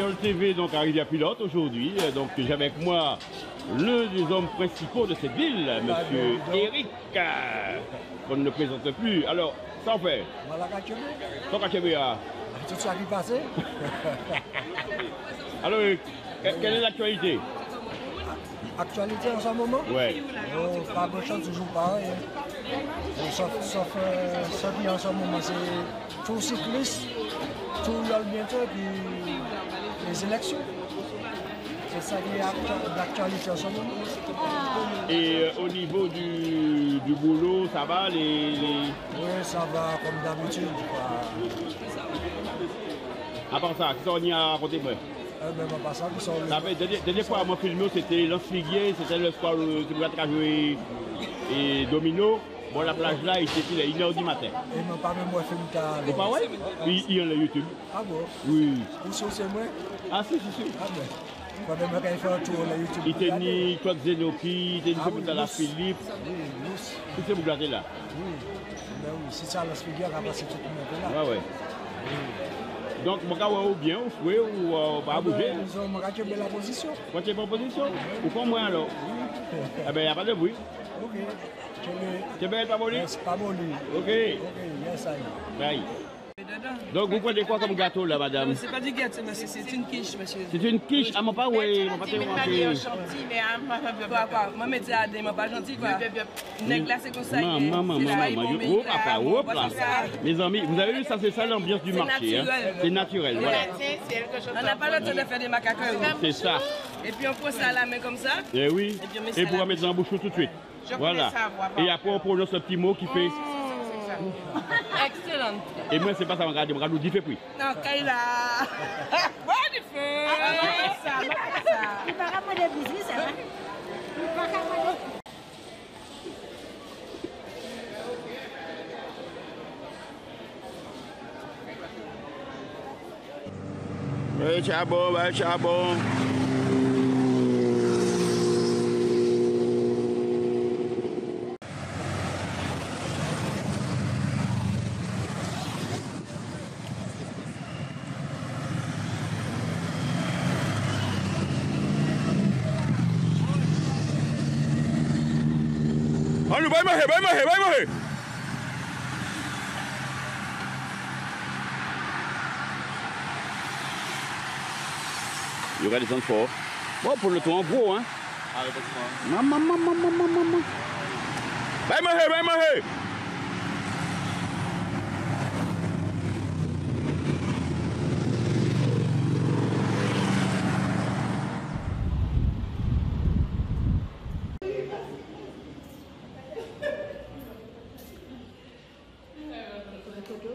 Eol TV donc à Rivière-Pilote aujourd'hui. Donc j'ai avec moi l'un des hommes principaux de cette ville, monsieur Eric, qu'on ne présente plus. Alors, ça en fait. Sans Kachebea. Tout ça qui passe. Alors, quelle est l'actualité? Actualité en ce moment? Ouais. Oh, pas de chance, toujours pareil. Sauf ce qui en ce moment, c'est tout cycliste, tout le bientôt, puis les élections. C'est ça qui est l'actualité en ce moment. Et au niveau du boulot, ça va Oui, ça va comme d'habitude. À part ça, qu'est-ce qu'on y a raconté? Pas ça, qui sont La dernière fois, moi, filmé, c'était Lance-Figuier, c'était le soir où tu pouvais jouer et domino. Bon, la plage là, il était à 1h du matin. Et moi, pas même moi, film tard. Vous pas ouais? Il y a le YouTube. Ah bon? Oui. Où c'est moi? Ah, si. Ah ben. Quand même, quand il fait un tour sur YouTube. Il était ni Claude Zenoki, il était ni Boudala Philippe. Oui, Lous. Tout c'est Boudala là. Oui. Ben oui, si ça, la figure, après, c'est tout le monde là. Ouais. Donc, mon gars, ou bien, ou fouet, ou pas bouger. Ils ont rattrapé la position. Quand tu es en position, ou comme moi alors? Eh bien, il n'y a pas de bruit. Ok. Tu es bien pas molli? C'est pas molli. Ok. Yes, Aïe. Donc, vous prenez quoi comme gâteau là, madame? C'est pas du gâteau, monsieur, c'est une quiche, monsieur. C'est une quiche? Ah, moi pas, oui. Moi pas, Quoi? Moi, mais tu m'as pas gentil, quoi. Nègre là, c'est comme ça. Maman, mes amis, vous avez vu, ça, c'est ça l'ambiance du marché. C'est naturel, voilà. On n'a pas le temps de faire des macaques. C'est ça. Et puis on prend ça à la main comme ça. Eh oui. Et pour mettre dans la bouche tout de suite. Voilà. Et après, on prononce un petit mot qui fait. Excellent. Et moi, c'est pas ça, on regarde, nous dit fait puis. Non, Kaila. Bon, du feu. Ça. Il va ramener des business, ça va. Il va ramener. Charbon. Allez, vai morrer. Il y aura des gens forts. Bon, pour le tour en gros, hein. Maman. Vai morrer.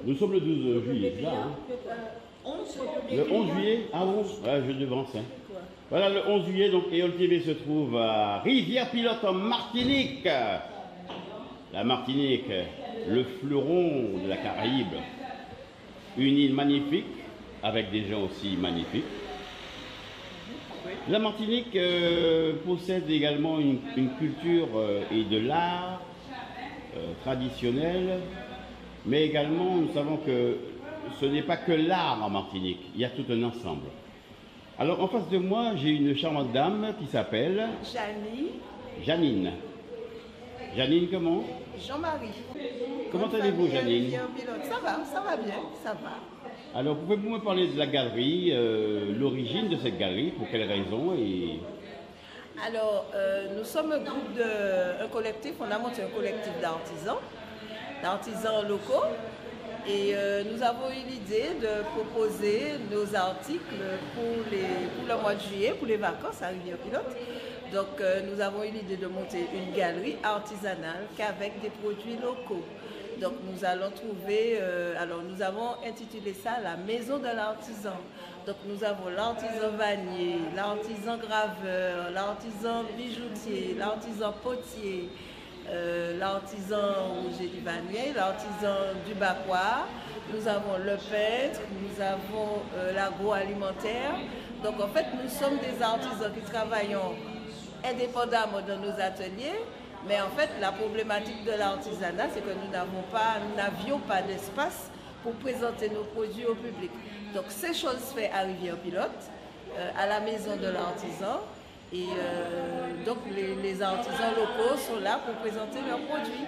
Nous sommes le 12 juillet, là. Hein. Le 11 juillet, ah 11, ouais, je devance. Hein. Voilà, le 11 juillet, donc Eol TV se trouve à Rivière-Pilote en Martinique. La Martinique, le fleuron de la Caraïbe. Une île magnifique, avec des gens aussi magnifiques. La Martinique possède également une culture et de l'art traditionnel. Mais également, nous savons que ce n'est pas que l'art en Martinique, il y a tout un ensemble. Alors, en face de moi, j'ai une charmante dame qui s'appelle... Janine. Janine comment? Jean-Marie. Comment allez-vous, Janine? Ça va bien, ça va. Alors, pouvez-vous me parler de la galerie, l'origine de cette galerie, pour quelles raisons et... Alors, nous sommes un collectif, on a monté un collectif d'artisans locaux. Et nous avons eu l'idée de proposer nos articles pour le mois de juillet, pour les vacances à Rivière-Pilote. Donc nous avons eu l'idée de monter une galerie artisanale qu'avec des produits locaux. Donc nous allons trouver, alors nous avons intitulé ça la maison de l'artisan. Donc nous avons l'artisan vannier, l'artisan graveur, l'artisan bijoutier, l'artisan potier, l'artisan Roger Duvanier, l'artisan du Bacois, nous avons le peintre, nous avons l'agroalimentaire. Donc en fait, nous sommes des artisans qui travaillons indépendamment dans nos ateliers, mais en fait, la problématique de l'artisanat, c'est que nous n'avions pas d'espace pour présenter nos produits au public. Donc ces choses faites à Rivière-Pilote, à la maison de l'artisan. Et donc les artisans locaux sont là pour présenter leurs produits.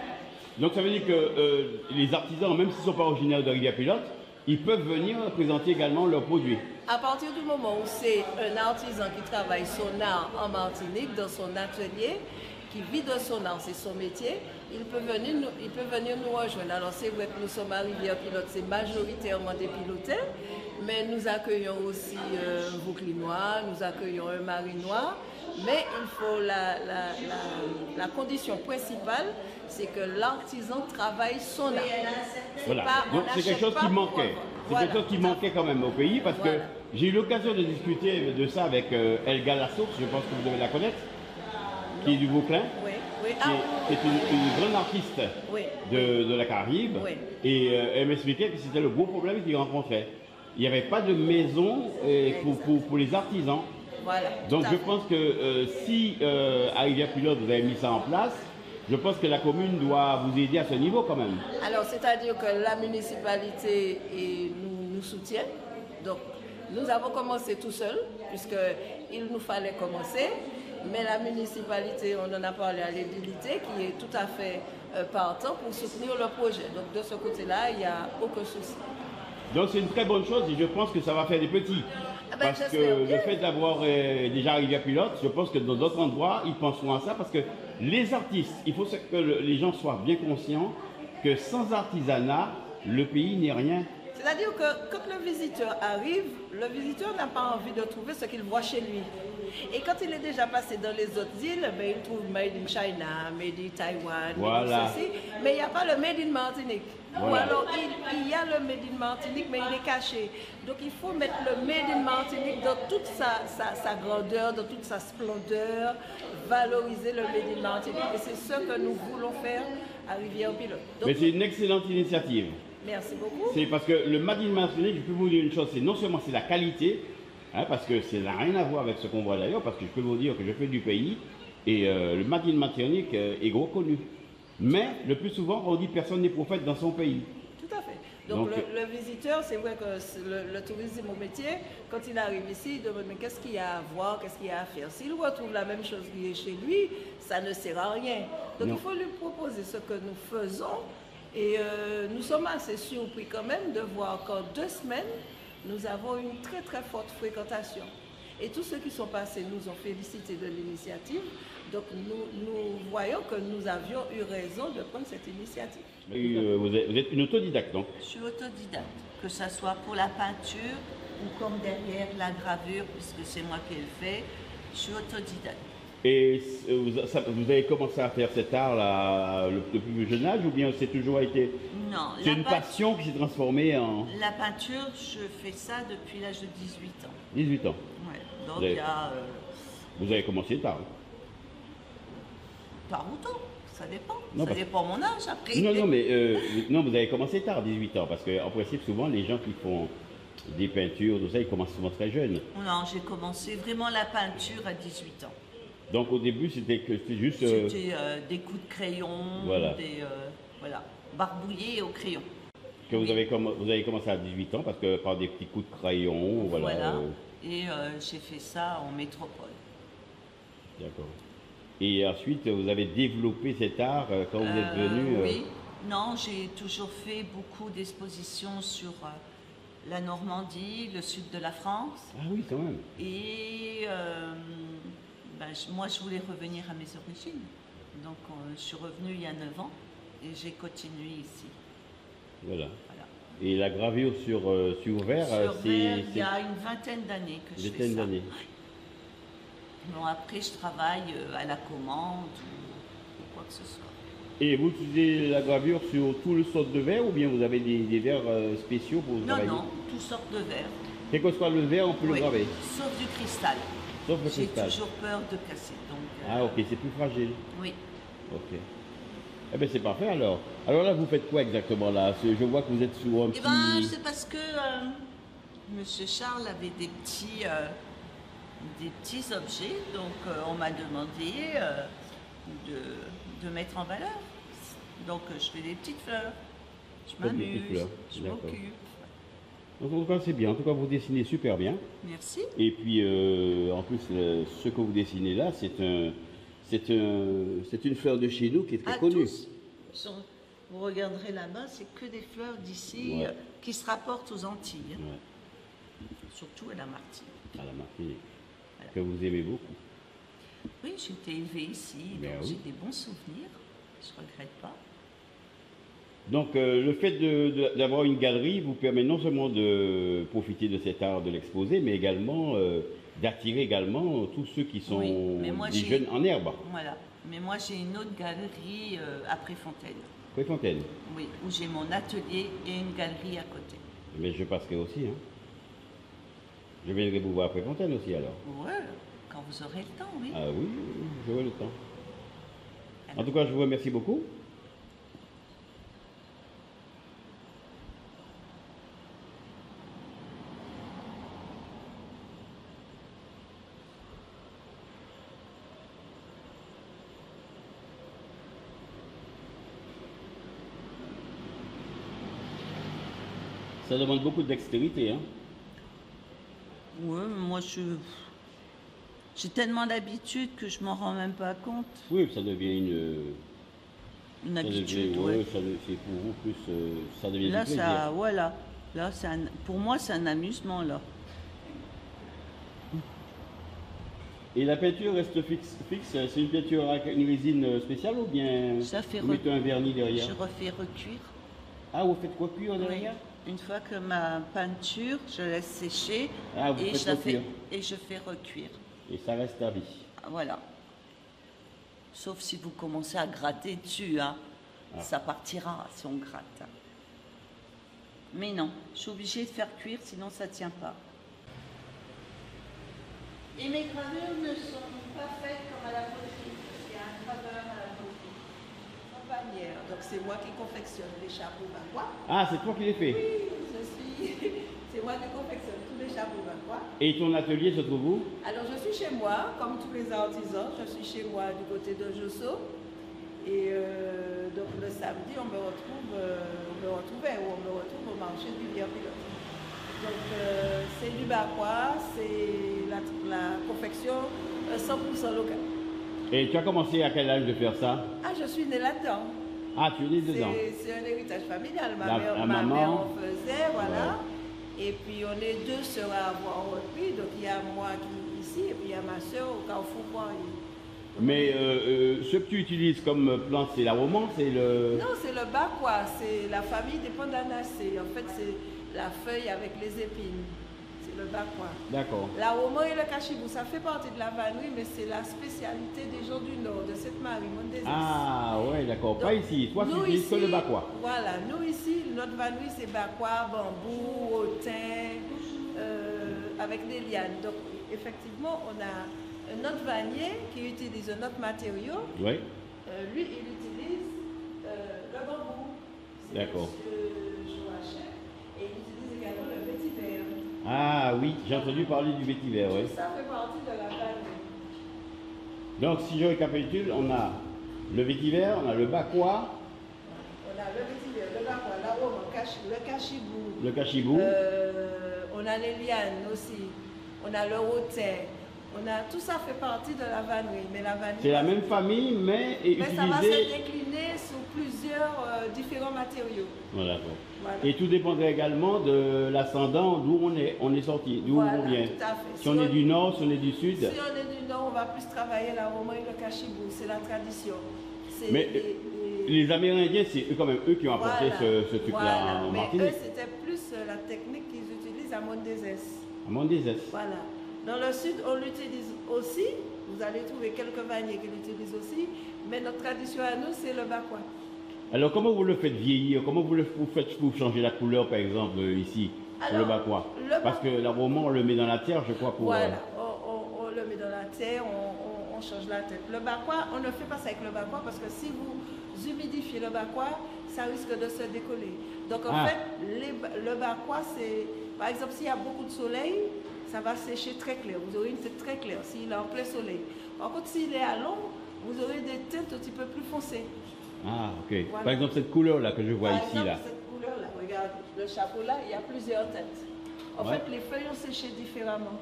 Donc ça veut dire que les artisans, même s'ils ne sont pas originaires de Rivière-Pilote, ils peuvent venir présenter également leurs produits. À partir du moment où c'est un artisan qui travaille son art en Martinique, dans son atelier, qui vit de son art, c'est son métier, il peut venir nous rejoindre. Alors c'est vrai que nous sommes à Rivière-Pilote, c'est majoritairement des pilotés, mais nous accueillons aussi un Vauclinois, nous accueillons un Marinois, mais il faut la condition principale, c'est que l'artisan travaille son art. Voilà, donc c'est quelque chose qui manquait. C'est quelque chose qui manquait quand même au pays, parce que j'ai eu l'occasion de discuter de ça avec Elga Lassource, je pense que vous devez la connaître, qui est du Vauclin, qui est une grande artiste de la Caraïbe, et elle m'expliquait que c'était le gros problème qu'ils rencontraient. Il n'y avait pas de maison pour les artisans. Voilà, donc je pense que si à Rivière-Pilote vous avez mis ça en place, je pense que la commune doit vous aider à ce niveau quand même. Alors c'est-à-dire que la municipalité nous soutient. Donc nous avons commencé tout seul, puisqu'il nous fallait commencer. Mais la municipalité, on en a parlé à l'édilité, qui est tout à fait partant pour soutenir le projet. Donc de ce côté-là, il n'y a aucun souci. Donc c'est une très bonne chose et je pense que ça va faire des petits. Parce que le fait d'avoir déjà Rivière-Pilote, je pense que dans d'autres endroits, ils penseront à ça parce que les artistes, il faut que les gens soient bien conscients que sans artisanat, le pays n'est rien. C'est-à-dire que quand le visiteur arrive, le visiteur n'a pas envie de trouver ce qu'il voit chez lui. Et quand il est déjà passé dans les autres îles, ben, il trouve Made in China, Made in Taiwan, Made in ceci, mais il n'y a pas le Made in Martinique. Ou alors il y a le Made in Martinique, mais il est caché. Donc il faut mettre le Made in Martinique dans toute sa grandeur, dans toute sa splendeur, valoriser le Made in Martinique. Et c'est ce que nous voulons faire à Rivière-Pilote. Mais c'est une excellente initiative. Merci beaucoup. C'est parce que le Made in Martinique, je peux vous dire une chose, c'est non seulement c'est la qualité, hein, parce que ça n'a rien à voir avec ce qu'on voit d'ailleurs, parce que je peux vous dire que je fais du pays, et le Made in Martinique est reconnu. Mais le plus souvent, on dit personne n'est prophète dans son pays. Tout à fait. Donc le visiteur, c'est vrai que le tourisme au métier, quand il arrive ici, il demande mais qu'est-ce qu'il y a à voir, qu'est-ce qu'il y a à faire. S'il retrouve la même chose qui est chez lui, ça ne sert à rien. Donc il faut lui proposer ce que nous faisons. Et nous sommes assez surpris quand même de voir qu'en 2 semaines, nous avons une très très forte fréquentation. Et tous ceux qui sont passés nous ont félicité de l'initiative. Donc nous voyons que nous avions eu raison de prendre cette initiative. Vous êtes une autodidacte donc? Je suis autodidacte, que ce soit pour la peinture ou comme derrière la gravure, puisque c'est moi qui le fais, je suis autodidacte. Et vous avez commencé à faire cet art-là le plus jeune âge ou bien c'est toujours été... Non. C'est une passion qui s'est transformée en... La peinture, je fais ça depuis l'âge de 18 ans. 18 ans. Ouais. Donc il y a... Vous avez commencé tard. Tard ou tôt, ça dépend. Non, ça dépend de mon âge après. Non, mais non, vous avez commencé tard, 18 ans, parce qu'en principe, souvent, les gens qui font des peintures, tout ça, ils commencent souvent très jeunes. Non, j'ai commencé vraiment la peinture à 18 ans. Donc au début, c'était juste... C'était des coups de crayon, voilà. Voilà, barbouillés au crayon. Que vous avez commencé à 18 ans, parce que par des petits coups de crayon, voilà. Et j'ai fait ça en métropole. D'accord. Et ensuite, vous avez développé cet art quand vous êtes venu... Oui, non, j'ai toujours fait beaucoup d'expositions sur la Normandie, le sud de la France. Ah oui, quand même. Et moi, je voulais revenir à mes origines. Donc, je suis revenue il y a 9 ans et j'ai continué ici. Voilà. Et la gravure sur verre, c'est... Il y a une vingtaine d'années que je fais ça. Vingtaine d'années. Bon, après, je travaille à la commande ou quoi que ce soit. Et vous utilisez la gravure sur tout le sort de verre ou bien vous avez des verres spéciaux pour travailler? Non, toutes sortes de verres. Quel que soit le verre, on peut le graver? Sauf du cristal. Sauf le cristal. J'ai toujours peur de casser. Donc, ah ok, c'est plus fragile. Oui. Ok. Eh bien c'est parfait alors. Alors là, vous faites quoi exactement là? Je vois que vous êtes sur un petit... c'est parce que Monsieur Charles avait des petits objets, donc on m'a demandé de mettre en valeur. Donc je fais des petites fleurs, je m'amuse, je m'occupe. Donc, en tout cas, c'est bien. En tout cas, vous dessinez super bien. Merci. Et puis, en plus, ce que vous dessinez là, c'est une fleur de chez nous qui est très connue. Vous regarderez là-bas, c'est que des fleurs d'ici qui se rapportent aux Antilles. Ouais. Surtout à la Martinique. À la Martinique. Voilà. Que vous aimez beaucoup. Oui, j'ai été élevée ici, donc j'ai des bons souvenirs. Je ne regrette pas. Donc, le fait d'avoir une galerie vous permet non seulement de profiter de cet art de l'exposer, mais également d'attirer également tous ceux qui sont des jeunes en herbe. Voilà. Mais moi, j'ai une autre galerie à Préfontaine. Préfontaine? Oui, où j'ai mon atelier et une galerie à côté. Mais je passerai aussi, hein. Je viendrai vous voir à Préfontaine aussi, alors. Oui, quand vous aurez le temps, oui. Ah oui, j'aurai le temps. En tout cas, je vous remercie beaucoup. Ça demande beaucoup de dextérité, hein? Oui, moi j'ai tellement d'habitude que je m'en rends même pas compte. Oui, ça devient une habitude. Oui, c'est pour vous plus, ça devient là, du plaisir. Ça, voilà. Là, pour moi, c'est un amusement, là. Et la peinture reste fixe? C'est une peinture avec une résine spéciale ou bien vous mettez un vernis derrière? Je refais recuire. Ah, vous faites quoi cuire derrière? Oui. Une fois que ma peinture, je laisse sécher et je fais recuire. Et ça reste à vie. Voilà. Sauf si vous commencez à gratter dessus, hein. Ça partira si on gratte. Mais non, je suis obligée de faire cuire, sinon ça ne tient pas. Et mes gravures ne sont pas faites comme à la poterie. Il y a un graveur à la poterie. En bannière. Donc c'est moi qui confectionne les chapeaux bacois. Ah, c'est toi qui les fais? Oui, c'est moi qui confectionne tous les chapeaux bacois. Et ton atelier se trouve où? Alors je suis chez moi, comme tous les artisans. Je suis chez moi du côté de Josso. Et donc le samedi, on me retrouve au marché du Rivière-Pilote. Donc c'est du bacois, c'est la confection 100% locale. Et tu as commencé à quel âge de faire ça? Ah, je suis née là-dedans. Ah, tu es née dedans? C'est un héritage familial. Ma mère en faisait, voilà. Ouais. Et puis on est deux sœurs à avoir repris. Donc il y a moi qui ici et puis il y a ma sœur au Carrefour Poirier. Mais ce que tu utilises comme plante, c'est la romance, c'est le... Non, c'est le bacois, c'est la famille des pandanacées. En fait, c'est la feuille avec les épines. C'est le bacois. D'accord. La roman et le cachibou, ça fait partie de la vanouille, mais c'est la spécialité des gens du Nord, de cette Marie, Mondésès. Ah, ouais, d'accord. Pas ici. Toi, tu utilises que le bacois. Voilà. Nous, ici, notre vanouille, c'est bacois, bambou, autin, avec des lianes. Donc, effectivement, on a un autre vannier qui utilise un autre matériau. Oui. Lui, il utilise le bambou. D'accord. Et il utilise également le vétiver. Ah oui, j'ai entendu parler du vétiver, oui. Ça fait partie de la vanille. Donc, si je récapitule, on a le vétiver, on a le bacois. On a le vétiver, le bacois, la rome, le cachibou. Le cachibou. On a les lianes aussi. On a le rotin. Tout ça fait partie de la vanille. Mais la vanille, c'est la même famille, mais utilisée... ça va se décliner sous plusieurs différents matériaux. Voilà, bon. Voilà. Et tout dépendrait également de l'ascendant d'où on est sorti, d'où on vient. Tout à fait. Si on est du nord, si on est du sud. Si on est du nord, on va plus travailler la roman et le cachibou. C'est la tradition. Mais les Amérindiens, c'est quand même eux qui ont apporté ce truc-là en Martinique. Mais eux, c'était plus la technique qu'ils utilisent à Mondésès. À Mondésès. Voilà. Dans le sud, on l'utilise aussi. Vous allez trouver quelques vanniers qui l'utilisent aussi. Mais notre tradition à nous, c'est le bacois. Alors, comment vous le faites vieillir? Comment vous faites pour changer la couleur, par exemple, ici, sur le bacois? Parce que la roman, on le met dans la terre, je crois, pour... Voilà, on le met dans la terre, on change la tête. Le bacois, on ne fait pas ça avec le bacois parce que si vous humidifiez le bacois, ça risque de se décoller. Donc, en fait, le bacois, c'est... Par exemple, s'il y a beaucoup de soleil, ça va sécher très clair. Vous aurez une teinte très claire s'il est en plein soleil. Par contre, s'il est à l'ombre, vous aurez des teintes un petit peu plus foncées. Ah, ok. Voilà. Par exemple, cette couleur-là que je vois ici, là. Cette couleur-là, regarde, le chapeau-là, il y a plusieurs teintes. En fait, les feuilles ont séché différemment.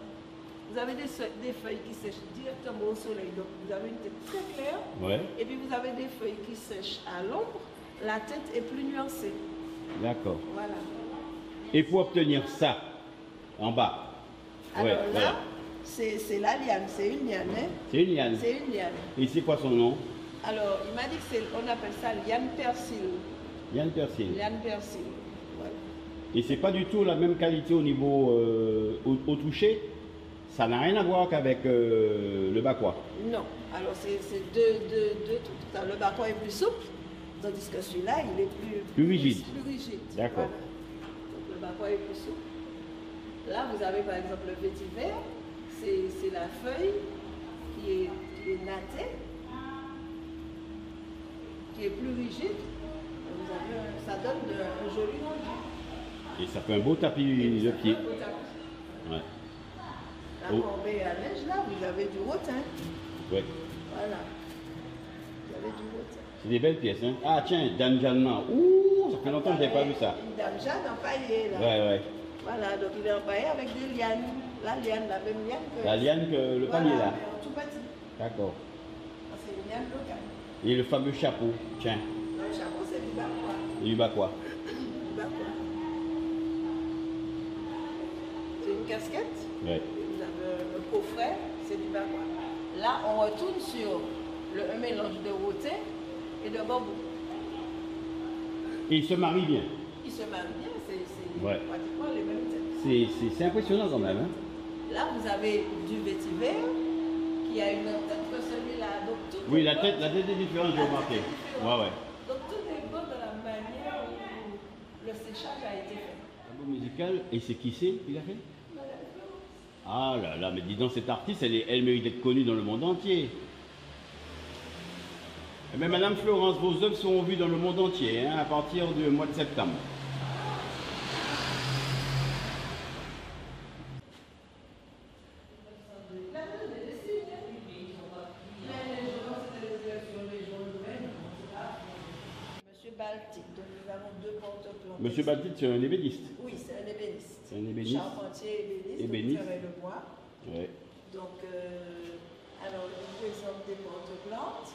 Vous avez des feuilles qui sèchent directement au soleil, donc vous avez une tête très claire. Ouais. Et puis vous avez des feuilles qui sèchent à l'ombre, la tête est plus nuancée. D'accord. Voilà. Et pour obtenir ça, en bas. Alors ouais, là, voilà. c'est la liane, c'est une liane. Hein? C'est une liane. C'est une liane. Et c'est quoi son nom? Alors, il m'a dit qu'on appelle ça liane persil. Liane persil. Liane persil. Voilà. Et c'est pas du tout la même qualité au niveau au toucher. Ça n'a rien à voir qu'avec le bakwa. Non. Alors, c'est deux tout. Le bakwa est plus souple, tandis que celui-là, il est plus rigide. Plus rigide. Voilà. D'accord. Donc, le bakwa est plus souple. Là, vous avez par exemple le vétiver. C'est la feuille qui est nattée, qui est plus rigide. Ça donne un joli rendu. Et ça fait un beau tapis de pied. Ouais. La corbeille à neige, là, vous avez du rotin. Oui. Voilà. Vous avez du rotin. C'est des belles pièces, hein. Ah tiens, Dame Jeanne. Ouh, ça fait longtemps que je n'ai pas vu ça. Une Dame Jeanne empaillée, là. Ouais, ouais. Voilà, donc il est empaillé avec des lianes. La liane, la même liane que... La liane que le panier, là. Mais en tout petit. D'accord. C'est une liane locale. Et le fameux chapeau, tiens. Le chapeau, c'est du bakwa. Et du bakwa. Du bakwa. C'est une casquette. Ouais. Vous avez le coffret, c'est du bakwa. Là, on retourne sur un mélange de rotin et de bambou. Et il se marie bien. Il se marie bien, c'est Ouais. pratiquement les mêmes têtes. C'est impressionnant quand même, hein. Là, vous avez du vétiver qui a une tête que celui-là. Donc, tout Oui, est la bon. tête est différente, j'ai remarqué. Ouais, ouais. Donc, tout est bon de la manière où le séchage a été fait. Tableau musical, et c'est qui c'est qu'il a fait? Ah là là, mais dis donc, cette artiste, elle mérite d'être connue dans le monde entier. Mais Madame Florence, vos œuvres seront vues dans le monde entier, hein, à partir du mois de septembre. Donc nous avons deux porte-plantes. Monsieur Baltit, c'est un ébéniste. Oui, c'est un ébéniste. C'est un ébéniste. Charpentier ébéniste. Ébéniste. Donc, le bois. Ouais. Donc, alors, il présente des porte-plantes.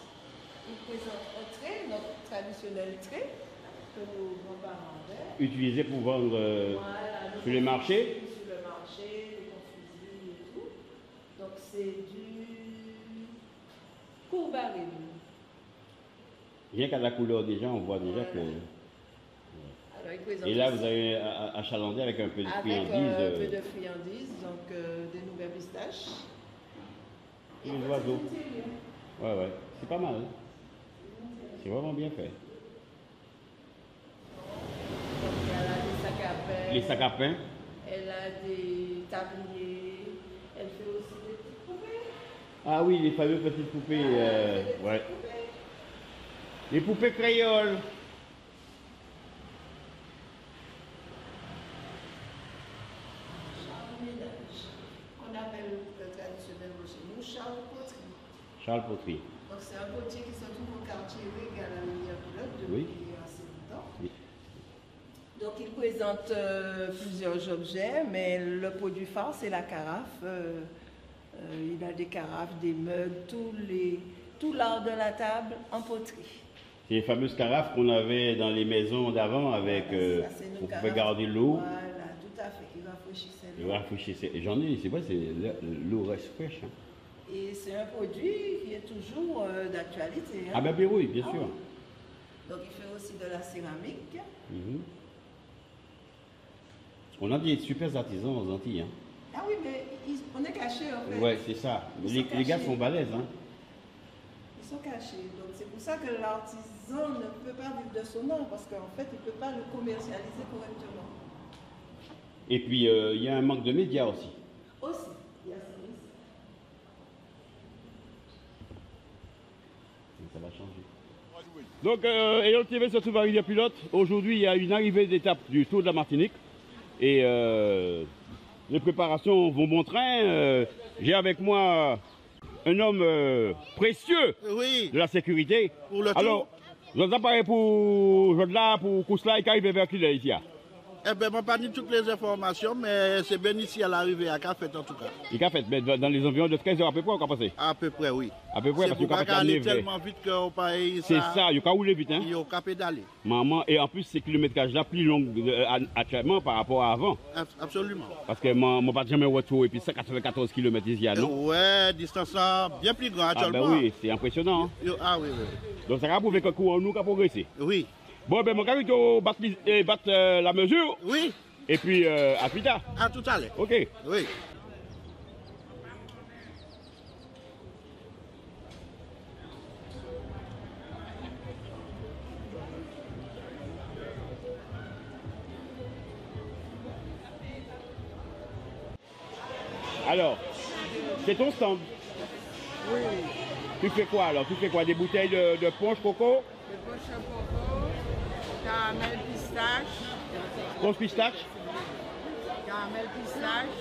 Il présente un trait, notre traditionnel trait, que nos grands-parents avaient. Utilisé pour vendre Voilà, sur les marchés. sur le marché, les confusions et tout. Donc, c'est du courbarine. Rien qu'à la couleur déjà, on voit déjà que... Alors, il présente Et là, aussi vous avez achalandé avec un peu de avec friandises. un peu de friandises, donc des nouvelles pistaches. Et les oiseaux. Ouais, ouais. C'est pas mal. Hein. C'est vraiment bien fait. Donc, elle a des sacs à pain. Les sacs à pain. Elle a des tabliers. Elle fait aussi des petites poupées. Ah oui, les fameuses petites poupées. Elle fait des Ouais. petites poupées. Les poupées créoles. On appelle le traditionnel chez nous Charles Poterie. Charles Poterie. Donc c'est un potier qui se trouve au quartier Régal à la Rivière-Pilote depuis assez longtemps. Oui. Donc il présente plusieurs objets, mais le produit phare c'est la carafe. Il a des carafes, des mugs, tout l'art de la table en poterie. C'est les fameuses carafes qu'on avait dans les maisons d'avant avec... Voilà, ça, c'est nos on pouvait carafes. garder l'eau. Voilà, tout à fait, qui rafraîchissait Et l'eau. rafraîchissait. Et j'en ai, c'est vrai, l'eau reste fraîche. Hein. Et c'est un produit qui est toujours d'actualité. Hein. Ah ben oui, bien Ah sûr. oui. Donc il fait aussi de la céramique. Mhm. On a des super artisans aux Antilles. Hein. Ah oui, mais on est cachés en fait. Ouais, c'est ça. Ils Les, sont les gars cachés. sont balèzes. Hein. Ils sont cachés. Donc c'est pour ça que l'artisan ne peut pas vivre de son nom, parce qu'en fait, il ne peut pas le commercialiser correctement. Et puis, il y a un manque de médias aussi. Aussi, il y a ça aussi. Ça va changer. Donc, Eol TV se trouve à Rivière-Pilote. Aujourd'hui, il y a une arrivée d'étape du Tour de la Martinique. Et les préparations vont bon train. J'ai avec moi un homme précieux Oui, de la sécurité. pour le Alors, vous êtes appareil pour Jodla, pour Kousla et qui arrive vers Culé ici. Eh bien, je n'ai pas dit toutes les informations, mais c'est bien ici à l'arrivée à Cafet en tout cas. Il a fait, mais dans les environs de 13 heures à peu près, on va passer. À peu près, oui. À peu près, parce que qu'il va aller tellement vite qu'on peut y c'est ça, il a roulé vite. Hein? Il a pédalé. Maman, et en plus, c'est kilométrage là plus long actuellement par rapport à avant. Absolument. Parce que moi, je n'ai pas jamais retrouvé, et puis 194 km ici, non? Ouais, distance bien plus grande actuellement. Ah ben oui, c'est impressionnant. Hein? Ah oui, oui. Donc ça va prouver que courant nous a progressé. Oui. Bon, ben mon gars, il battre la mesure. Oui. Et puis, à plus tard. À tout à l'heure. Ok. Oui. Alors, c'est ton stand. Oui. Tu fais quoi alors? Tu fais quoi? Des bouteilles de punch coco? De punch coco, caramel pistache. Punch pistache? Caramel pistache.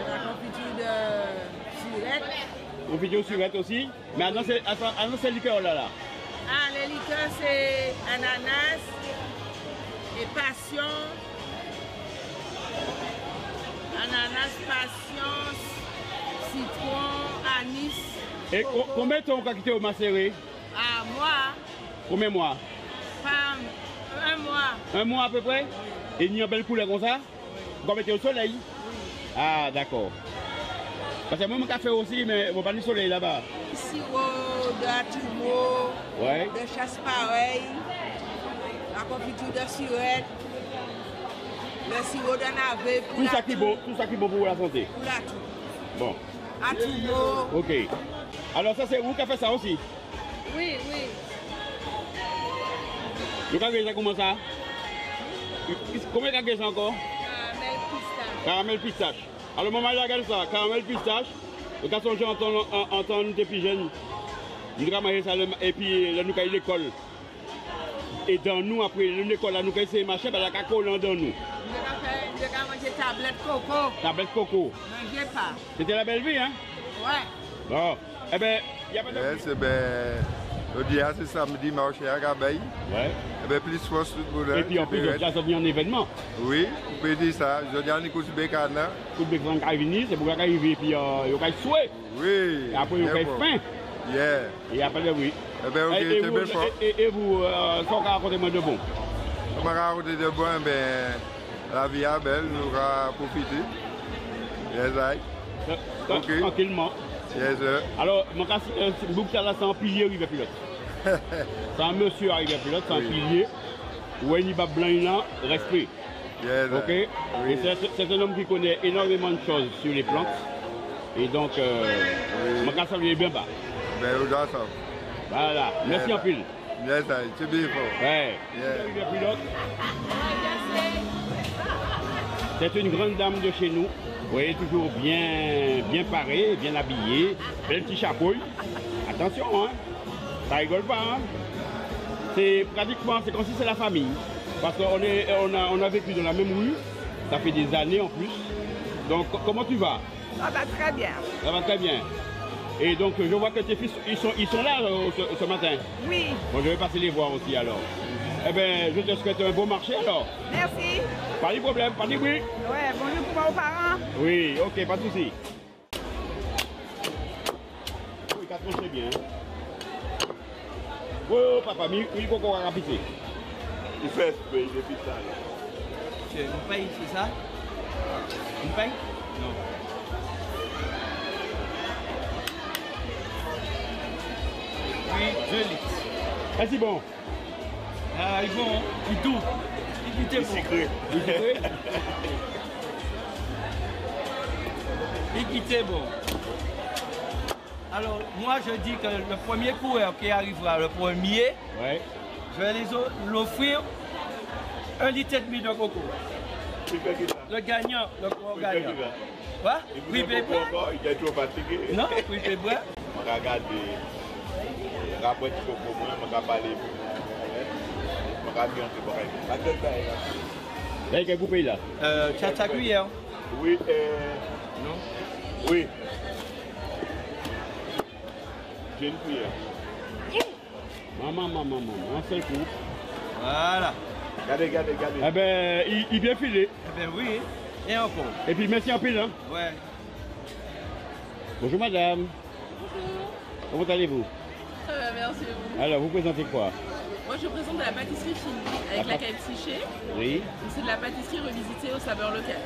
La confiture de surette. Confiture surette aussi? Mais avant c'est liqueur là. Ah, les liqueurs c'est ananas et passion. Ananas, passion, citron, anis. Et combien de temps on a quitté au macéré? Ah, moi, Combien de mois? pas un mois. Un mois à peu près? Et il y a une belle couleur comme ça? Vous mettez au soleil? Ah, d'accord. Parce que moi, mon café aussi, mais on pas du soleil là-bas. Sirop d'atumo, Ouais. de chasse pareil, la confiture de surette, le sirop de navet pour Tout ça qui est beau pour la santé. Pour la toux. Bon. Atumo. Ok. Alors ça c'est vous qui a fait ça aussi? Oui, oui. Le café ça comment ça? Combien de café ça encore? Caramel pistache. Caramel pistache. Alors maman regarde ça, caramel pistache. Le garçon j'ai entendu depuis jeune. Nous avons mangé ça et puis là nous avons l'école. Et dans nous après l'école là nous avons essayé de marcher, ben la caco là dans nous. Je vais manger tablette coco. Tablette coco. Mangez pas. C'était la belle vie hein? Ouais. Bon. Eh ben, il n'y a pas de... C'est ben... Le dia c'est samedi, marché à Gabaye. Ouais. Et bien plus force tout le monde. Et puis en plus, là, ça vient en événement. Oui, vous pouvez dire ça. Je dis à Nico Bécana. Tout le monde qui vient, c'est pour qu'il arrive et puis il y a souhait. Oui. Et après, il y a faim. Yeah. Et après, oui. Eh bien, ok, c'est belle fois. Et vous, sans raconter moi de bon? On m'a raconté de bon, ben... La vie est belle, nous allons profiter. Yes, I. Tranquillement. Yes, sir. Alors, mon cas, là, c'est un pilier rivière pilote. C'est un monsieur rivière pilote, c'est un pilier. Où il y a blanc là, respect. Yes, ok. Et c'est un homme qui connaît énormément de choses sur les plantes. Et donc, mon cas, ça lui est bien bas. Ben, vous ça. Voilà. Merci en pile. Yes, c'est bien fort. Ouais. Rivière pilote. C'est une grande dame de chez nous. Vous voyez, toujours bien parée, bien habillée, bel petit chapeau. Attention, hein, ça rigole pas. Hein. C'est pratiquement, c'est comme si c'est la famille. Parce qu'on a vécu dans la même rue, ça fait des années en plus. Donc, comment tu vas? Ça va très bien. Ça va très bien. Et donc, je vois que tes fils, ils sont là ce matin. Oui. Bon, je vais passer les voir aussi alors. Eh bien, je te souhaite un bon marché alors. Merci. Pas de problème, pas de bruit. Ouais, bonjour pour vos parents. Oui, ok, pas de souci. Oui, 4 c'est bien. Oh, papa, il faut qu'on va rapider. Il fait il est ça. Tu me payes, c'est ça? Tu me payes? Non. Oui, 2 litres. Merci bon. Ah, ils vont, ils tout. Ils goûtent bon. Ils goûtent bon. Alors, moi, je dis que le premier coureur qui arrivera le premier, ouais. Je vais l'offrir 1,5 litre de coco. Le gagnant, le coureur gagnant. Quoi? Oui, mais il est trop fatigué. Non, oui, mais bon. On va regarder. Rapport de coco, on va parler. Là, il y a coupé là. Ta cuillère. Oui, non. Oui. J'ai une cuillère. Maman, un seul coup. Voilà. Regardez. Eh ben, il bien filé. Eh ben oui, et encore. Et puis merci en pile. Hein. Ouais. Bonjour madame. Bonjour. Comment allez-vous? Très bien, merci. Alors, vous présentez quoi? Moi, je présente de la pâtisserie fine avec la crème Psyché. Oui. C'est de la pâtisserie revisitée aux saveurs locales.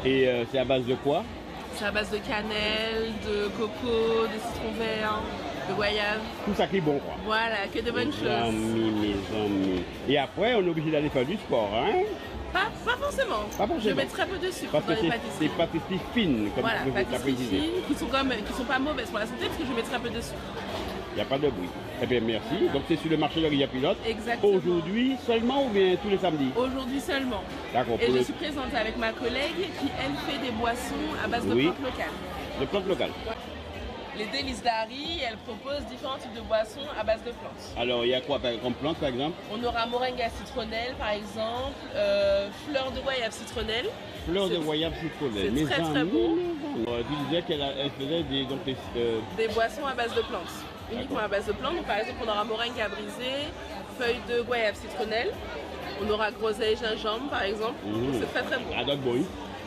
Et c'est à base de quoi? C'est à base de cannelle, de coco, de citron vert, de goyave. Tout ça qui est bon, quoi. Voilà, que de bonnes choses. Mes amis. Et après, on est obligé d'aller faire du sport, hein? Pas forcément. Pas forcément. Je mets très peu de sucre parce dans que les pâtisseries. c'est pâtisseries fines, comme voilà, vous l'avez pâtisseries précisé. fines, qui sont pas mauvaises pour la santé parce que je mets très peu de sucre. Il n'y a pas de bruit. Eh bien, merci. Donc, c'est sur le marché de Rivière-Pilote. Exactement. Aujourd'hui seulement ou bien tous les samedis? Aujourd'hui seulement. D'accord. Et je suis présente avec ma collègue qui, elle, fait des boissons à base de plantes locales. De plantes locales. Les délices d'Harry, elles proposent différents types de boissons à base de plantes. Alors, il y a quoi comme plante, par exemple? On aura moringue à citronnelle, par exemple, fleur de goyave citronnelle. Fleur de goyave citronnelle. C'est très très bon. Tu disais qu'elle faisait des boissons à base de plantes. Uniquement à base de plantes. Donc, par exemple, on aura moringue à briser, feuilles de goyave citronnelle. On aura groseille, gingembre, par exemple. C'est très très bon. Ah, donc bon.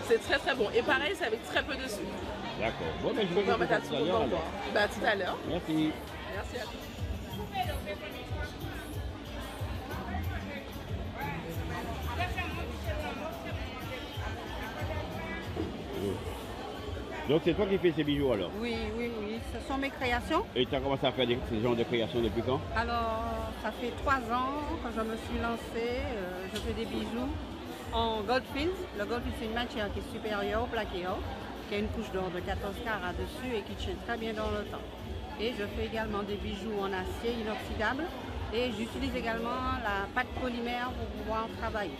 C'est très très bon. Et pareil, c'est avec très peu de sucre. D'accord. Bon, ben, je vais vous tout à l'heure. Bah, tout à l'heure. Merci. Merci à tous. Donc c'est toi qui fais ces bijoux alors? Oui, ce sont mes créations. Et tu as commencé à faire ce genre de création depuis quand? Alors, ça fait 3 ans que je me suis lancée. Je fais des bijoux en goldfield. Le goldfield, c'est une matière qui est supérieure au plaqué or, qui a une couche d'or de 14 carats dessus et qui tient très bien dans le temps. Et je fais également des bijoux en acier inoxydable et j'utilise également la pâte polymère pour pouvoir travailler.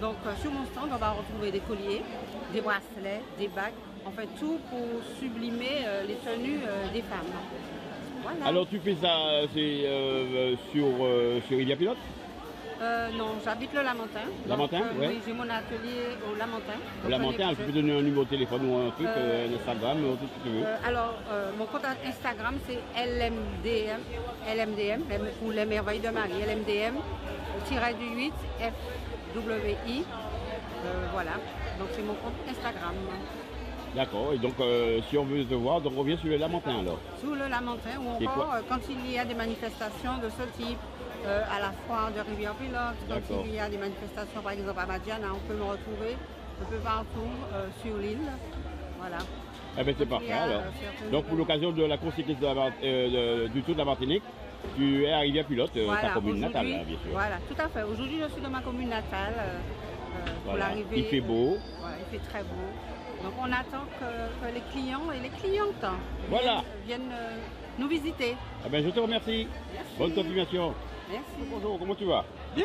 Donc sur mon stand, on va retrouver des colliers, des bracelets, des bagues, en fait tout pour sublimer les tenues des femmes. Voilà. Alors tu fais ça sur Rivière-Pilote? Non, j'habite le Lamentin. Lamentin, oui. Oui, j'ai mon atelier au Lamentin. Au Lamentin, tu peux donner un numéro de téléphone ou un truc, un Instagram, ou tout ce que tu veux. Alors, mon compte Instagram, c'est LMDM, pour les merveilles de Marie, LMDM-8 FWI. Voilà, donc c'est mon compte Instagram. D'accord, et donc si on veut te voir, donc on vient sur le Lamentin alors? Sur le Lamentin, ou encore quand il y a des manifestations de ce type, à la foire de Rivière-Pilote, quand il y a des manifestations, par exemple à Madiana, on peut me retrouver un peu partout sur l'île. Voilà. Eh bien c'est parfait alors. Donc pour l'occasion de la course cycliste du Tour de la Martinique, tu es à Rivière-Pilote, ta commune natale, bien sûr. Voilà, tout à fait. Aujourd'hui je suis dans ma commune natale pour l'arrivée. Il fait beau. Voilà, il fait très beau. Donc on attend que les clients et les clientes viennent nous visiter. Eh bien je te remercie. Merci. Bonne continuation. Merci. Bonjour, comment tu vas? Bien.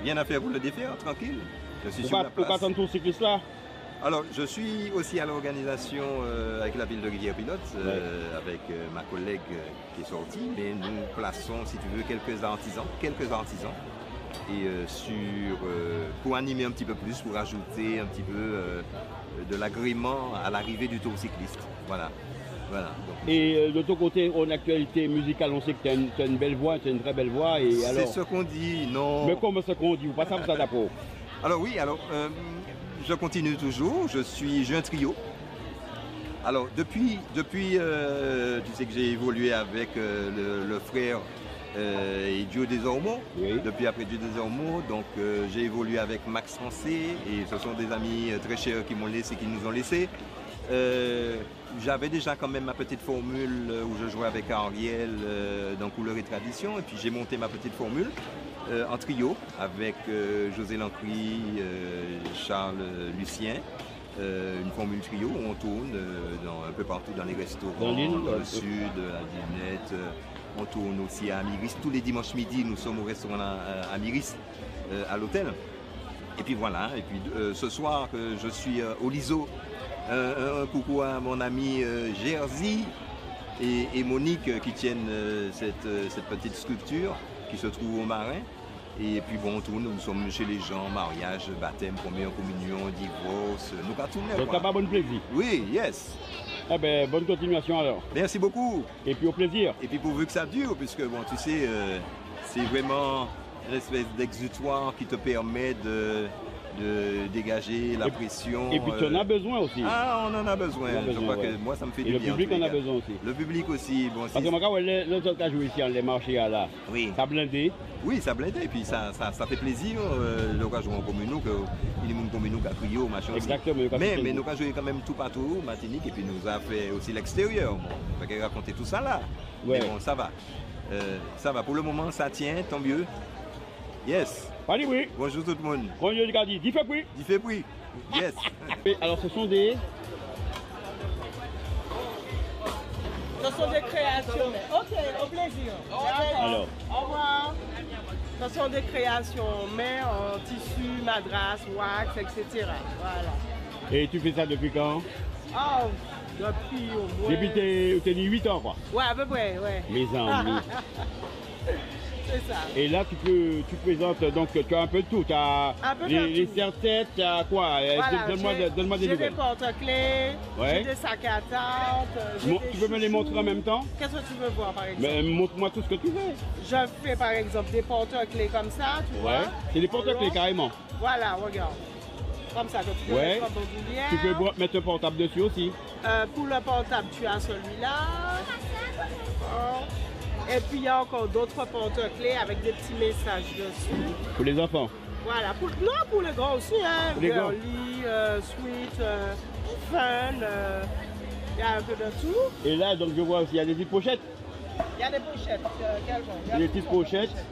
Rien à faire pour le défaire, tranquille. Je suis sur la place. Pourquoi ton tour cycliste là? Alors, je suis aussi à l'organisation avec la ville de Rivière-Pilote, avec ma collègue qui est sortie, mais nous plaçons, si tu veux, quelques artisans, et pour animer un petit peu plus, pour ajouter un petit peu de l'agrément à l'arrivée du tour cycliste. Voilà. Et de ton côté, en actualité musicale, on sait que tu as une belle voix, tu as une très belle voix. C'est ce qu'on dit, non. Mais comment ce qu'on dit? Vous passez ça d'apôt? Alors oui, je continue toujours, j'ai un trio. Alors depuis tu sais que j'ai évolué avec le frère et Dieu des Ormeaux, depuis après Dieu des Ormeaux, donc j'ai évolué avec Max Français et ce sont des amis très chers qui nous ont laissés. J'avais déjà quand même ma petite formule où je jouais avec Ariel dans Couleur et Tradition, et puis j'ai monté ma petite formule en trio avec José Lancry, Charles Lucien, une formule trio où on tourne un peu partout dans les restaurants, dans le sud, à Dinette, on tourne aussi à Amiris. Tous les dimanches midi, nous sommes au restaurant à Amiris, à l'hôtel. Et puis voilà, et puis ce soir, je suis au Liso. Un coucou à mon ami Jerzy et Monique qui tiennent cette petite sculpture qui se trouve au Marin. Et puis bon, on tourne, nous sommes chez les gens, mariage, baptême, première communion, divorce, nous pas tourner. Donc t'as pas bon plaisir? Oui, yes. Eh bien, bonne continuation alors. Merci beaucoup. Et puis au plaisir. Et puis pourvu que ça dure, puisque bon, tu sais, c'est vraiment l'espèce d'exutoire qui te permet de dégager la pression. Et puis tu en as besoin aussi. Ah, on en a besoin. Je crois que moi, ça me fait du bien. Et le public en a besoin aussi. Le public aussi. Bon, parce que moi, quand les autres qui jouent ici, les marchés là, oui. Ça blindé. Oui, ça blindé. Et puis ça fait plaisir. Le cas jouer en communaux, il y a des communaux qui a crié au machin. Exactement. Mais nous avons joué quand même tout partout, Martinique, et puis nous avons fait aussi l'extérieur. Bon, on va raconter tout ça là. Ouais. Mais bon, ça va. Ça va. Pour le moment, ça tient, tant mieux. Yes. Allez, oui. Bonjour tout le monde. Bonjour, Gadi. Dis fait bruit. Dis fait bruit. Yes. Alors, ce sont des... Ce sont des créations. Ok, au plaisir. Alors. Au revoir. Ce sont des créations, mais en tissu, madras, wax, etc. Voilà. Et tu fais ça depuis quand? Oh, depuis au moins... Depuis t'es 8 ans, quoi. Ouais, à peu près, ouais. Mes amis. C'est ça. Et là, tu présentes, donc tu as un peu de tout. Tu as les serre-têtes, tu as quoi? Voilà, Donne-moi des nouvelles. J'ai des porte-clés, j'ai des sacs à tarte. Tu peux me les montrer en même temps? Qu'est-ce que tu veux voir, par exemple? Mais montre-moi tout ce que tu veux. Je fais par exemple des porte-clés comme ça, tu vois. C'est des porte-clés carrément. Voilà, regarde. Comme ça que tu peux mettre ton boulière. Tu peux mettre un portable dessus aussi. Pour le portable, tu as celui-là. Et puis il y a encore d'autres porte-clés avec des petits messages dessus. Pour les enfants? Voilà, pour les grands aussi. Hein. Les grands. Girly, sweet, fun, il y a un peu de tout. Et là, donc je vois aussi, il y a des petites pochettes. Il y a des pochettes, quel genre? Des petites pochettes.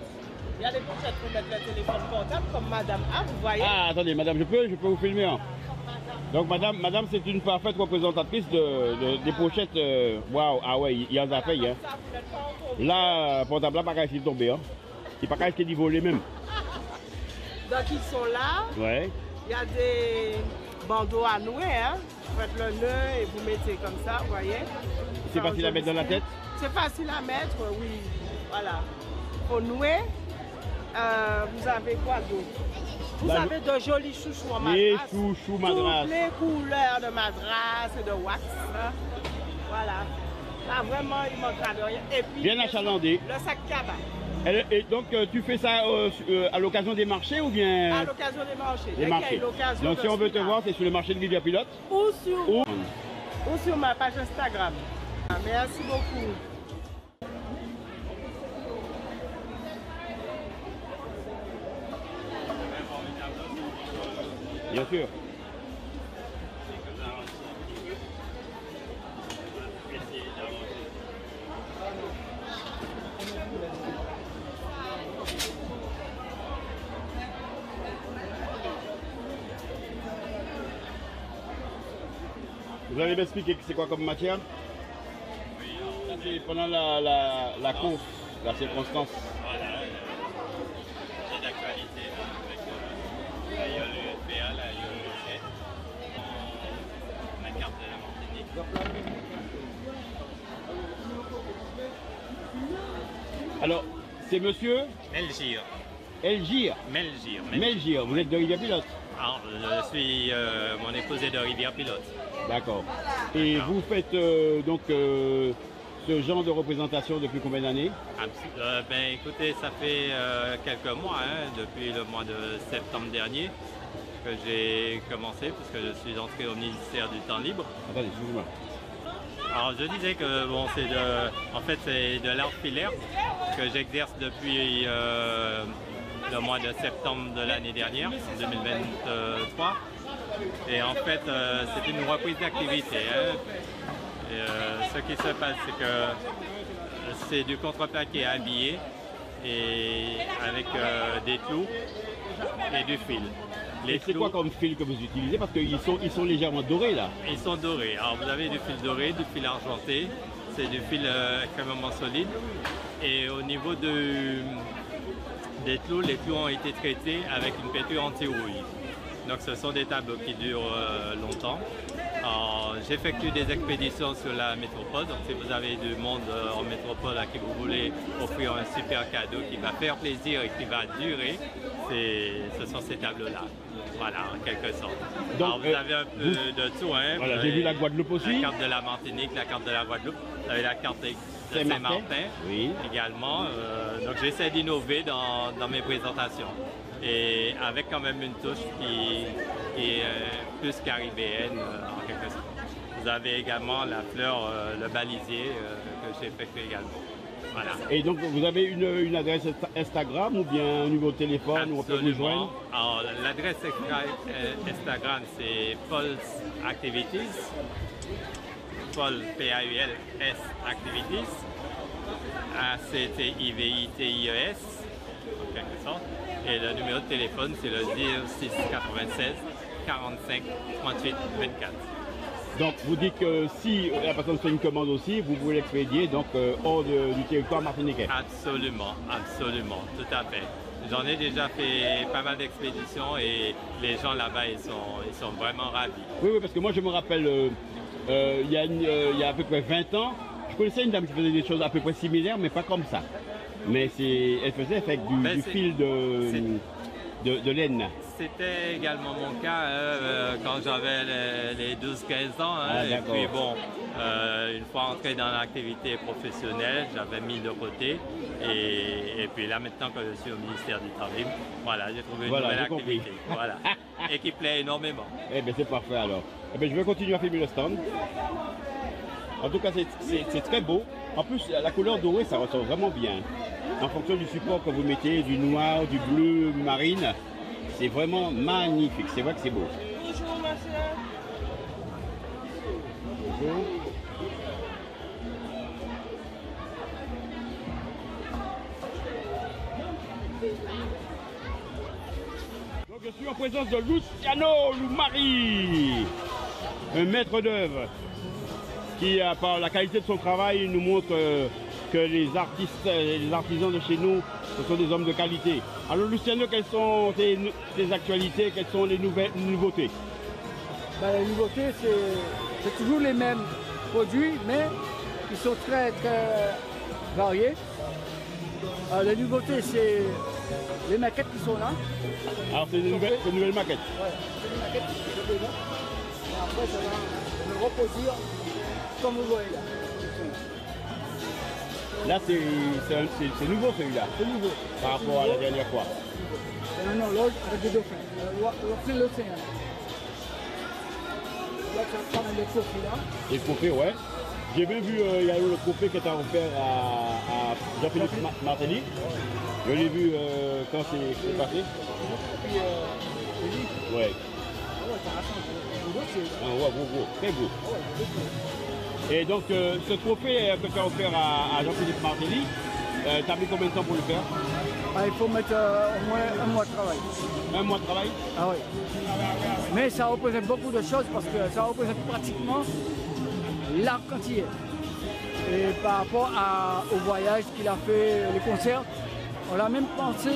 Il y a des pochettes pour mettre le téléphone portable comme Madame A, vous voyez. Ah, attendez, Madame, je peux vous filmer. Hein. Donc Madame, c'est une parfaite représentatrice des pochettes. Waouh, ah ouais, il y en a fait. Hein. Là, portable là, pas qu'à s'y tomber. Hein. Il pas qu'à s'y voler même. Donc ils sont là. Ouais. Il y a des bandeaux à nouer. Hein. Vous faites le nœud et vous mettez comme ça, vous voyez. C'est facile à mettre dans la tête? C'est facile à mettre, oui. Voilà. Pour nouer, vous avez quoi d'autre? Vous avez de jolis chouchous en madras. Les chouchous madras. Toutes les couleurs de madras et de wax. Hein. Voilà. Là, vraiment, il ne manquera de rien. Et puis, bien achalandé. Le sac cabas. Et donc, tu fais ça à l'occasion des marchés ou bien? À l'occasion des marchés. Des marchés. Donc, si on veut te voir, c'est sur le marché de Rivière-Pilote? Ou sur ma page Instagram. Merci beaucoup. Bien sûr. Vous allez m'expliquer c'est quoi comme matière? C'est pendant la course, la circonstance. Voilà. C'est d'actualité avec là, il y a le FBA, là, il y a le GC, la carte de la Martinique. Alors, c'est monsieur Melgir. Elgir. Melgir. Melgir, vous êtes de Rivière-Pilote? Alors, je suis mon épouse est de Rivière-Pilote. D'accord. Et vous faites donc ce genre de représentation depuis combien d'années? Ben écoutez, ça fait quelques mois, hein, depuis le mois de septembre dernier, que j'ai commencé, puisque je suis entré au ministère du Temps Libre. Attendez, excusez-moi. Alors je disais que bon, en fait c'est de l'art filaire que j'exerce depuis le mois de septembre de l'année dernière, en 2023. Et en fait c'est une reprise d'activité. Hein. Ce qui se passe, c'est que c'est du contreplaqué habillé et avec des clous et du fil. C'est quoi comme fil que vous utilisez? Parce qu'ils sont légèrement dorés là. Ils sont dorés. Alors vous avez du fil doré, du fil argenté, c'est du fil extrêmement solide. Et au niveau des clous, les clous ont été traités avec une peinture anti-rouille. Donc ce sont des tableaux qui durent longtemps. J'effectue des expéditions sur la métropole, donc si vous avez du monde en métropole à qui vous voulez offrir un super cadeau qui va faire plaisir et qui va durer, ce sont ces tableaux-là. Voilà, en quelque sorte. Donc, alors, vous avez un peu de tout. Hein, voilà, j'ai vu la Guadeloupe aussi. La carte de la Martinique, la carte de la Guadeloupe. Vous avez la carte de Saint-Martin oui. Également. Donc j'essaie d'innover dans mes présentations. Et avec quand même une touche qui est plus caribéenne en quelque sorte. Vous avez également la fleur, le balisier que j'effectue également. Voilà. Et donc vous avez une adresse Instagram ou bien un numéro de téléphone où on peut vous joindre? Alors l'adresse Instagram c'est Paul's Activities. Paul P-A-U-L-S Activities. A-C-T-I-V-I-T-I-E-S en quelque sorte. Et le numéro de téléphone, c'est le 0696 45 38 24. Donc, vous dites que si la personne fait une commande aussi, vous pouvez l'expédier donc hors du territoire martiniquais. Absolument, absolument, tout à fait. J'en ai déjà fait pas mal d'expéditions et les gens là-bas, ils sont vraiment ravis. Oui, oui, parce que moi, je me rappelle, il y a à peu près 20 ans, je connaissais une dame qui faisait des choses à peu près similaires, mais pas comme ça. Mais elle faisait avec du fil de laine. C'était également mon cas quand j'avais les 12-15 ans. Hein, et puis bon, une fois entré dans l'activité professionnelle, j'avais mis de côté. Et puis là maintenant que je suis au ministère du Travail, voilà, j'ai trouvé une nouvelle activité. Voilà. Et qui plaît énormément. Eh bien c'est parfait alors. Eh bien, je vais continuer à filmer le stand. En tout cas c'est très beau. En plus la couleur dorée ça ressort vraiment bien. En fonction du support que vous mettez, du noir, du bleu marine, c'est vraiment magnifique. C'est vrai que c'est beau. Bonjour, ma soeur. Bonjour. Donc je suis en présence de Luciano Lumari, un maître d'œuvre qui, par la qualité de son travail, nous montre que les artistes, les artisans de chez nous, ce sont des hommes de qualité. Alors Luciano, quelles sont tes actualités, quelles sont les nouveautés? Les nouveautés, c'est toujours les mêmes produits, mais ils sont très variés. Alors, les nouveautés, c'est les maquettes qui sont là. Alors c'est une nouvelle maquette? Oui, c'est des maquettes qui sont dedans. Et après, ça va le reproduire comme vous voyez là. Là, c'est nouveau celui-là. C'est nouveau. Par rapport à la dernière fois. Non, l'autre avec des dauphins. L'océan. Là, tu as les trophées là. Les trophées, ouais. J'ai bien vu, il y a eu le trophée que tu as offert à Jean-Philippe Martelly. Je l'ai vu quand c'est passé. Et puis, ouais. Ouais, beau, très beau. Et donc, ce trophée que tu as offert à Jean-Philippe Martelly, tu as mis combien de temps pour le faire? Il faut mettre au moins un mois de travail. Un mois de travail? Ah oui. Mais ça représente beaucoup de choses parce que ça représente pratiquement l'art entier. Et par rapport au voyage qu'il a fait, les concerts, on a même pensé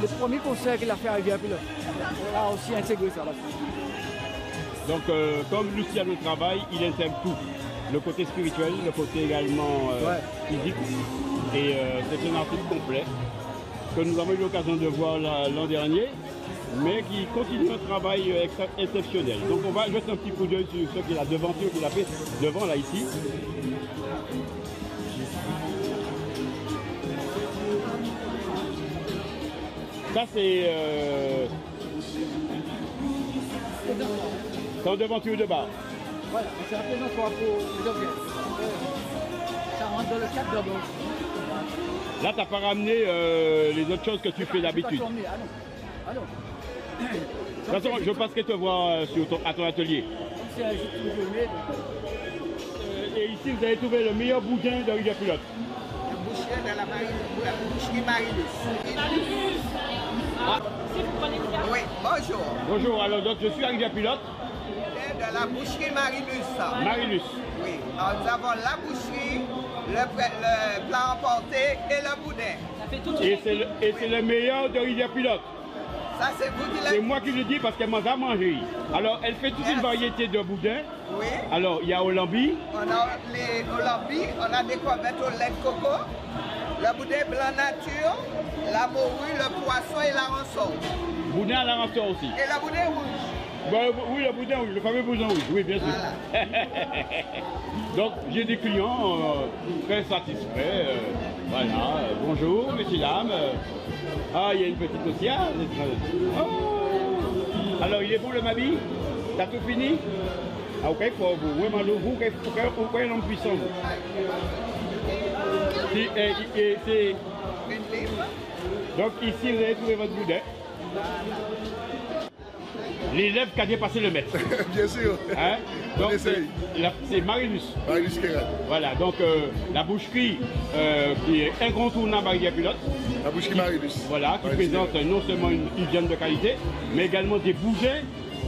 les premiers concerts qu'il a fait à Rivière-Pilote. On a aussi intégré ça là. Donc, comme Luciano travaille, il intègre tout. Le côté spirituel, le côté également physique. Et c'est un artiste complet que nous avons eu l'occasion de voir l'an dernier, mais qui continue un travail exceptionnel. Donc, on va jeter un petit coup d'œil sur ce qu'il a devanture qu'il a fait devant là ici. Ça, c'est en devanture de bas. Voilà, c'est la présentoir pour les objets. Ça rentre dans le cadre d'abord. Là, tu n'as pas ramené les autres choses que tu fais d'habitude. Ah non. De toute façon, je passerai te voir à ton atelier. Et ici, vous avez trouvé le meilleur boudin de Rivière-Pilote. Le boucher de la boucherie Marilus. Oui, bonjour. Bonjour, alors donc je suis à Rivière-Pilote. De la boucherie Marilus. Marilus. Oui, alors nous avons la boucherie, le plat emporté et le boudin. Et c'est le meilleur de Rivière-Pilote. Ça, c'est vous qui l'avez. C'est moi qui le dis parce qu'elle m'a mangé. Alors, elle fait toute une variété de boudins. Oui. Alors, il y a au lambi. On a les au lambi, on a des crevettes au lait de coco, le boudin blanc nature, la morue, le poisson et la rançon. Boudin à la rançon aussi. Et la boudin rouge. Bah, oui, le boudin, oui, le fameux boudin rouge, oui, bien sûr. Voilà. Donc, j'ai des clients très satisfaits. Voilà, bonjour, messieurs, dames. Ah, il y a une petite aussi. Oh. Alors, il est bon le mabi? T'as tout fini? Ah, ok, pour vous. Vraiment, vous, vous êtes l'homme puissant. C'est... Donc, ici, vous allez trouver votre boudin. L'élève qui a dépassé le maître. Bien sûr. Hein? Donc c'est Marilus. Marilus Kéret. Voilà, donc la boucherie qui est incontournable à Rivière-Pilote. La boucherie Marilus. Voilà, qui présente non seulement une viande de qualité, mais également des boudins,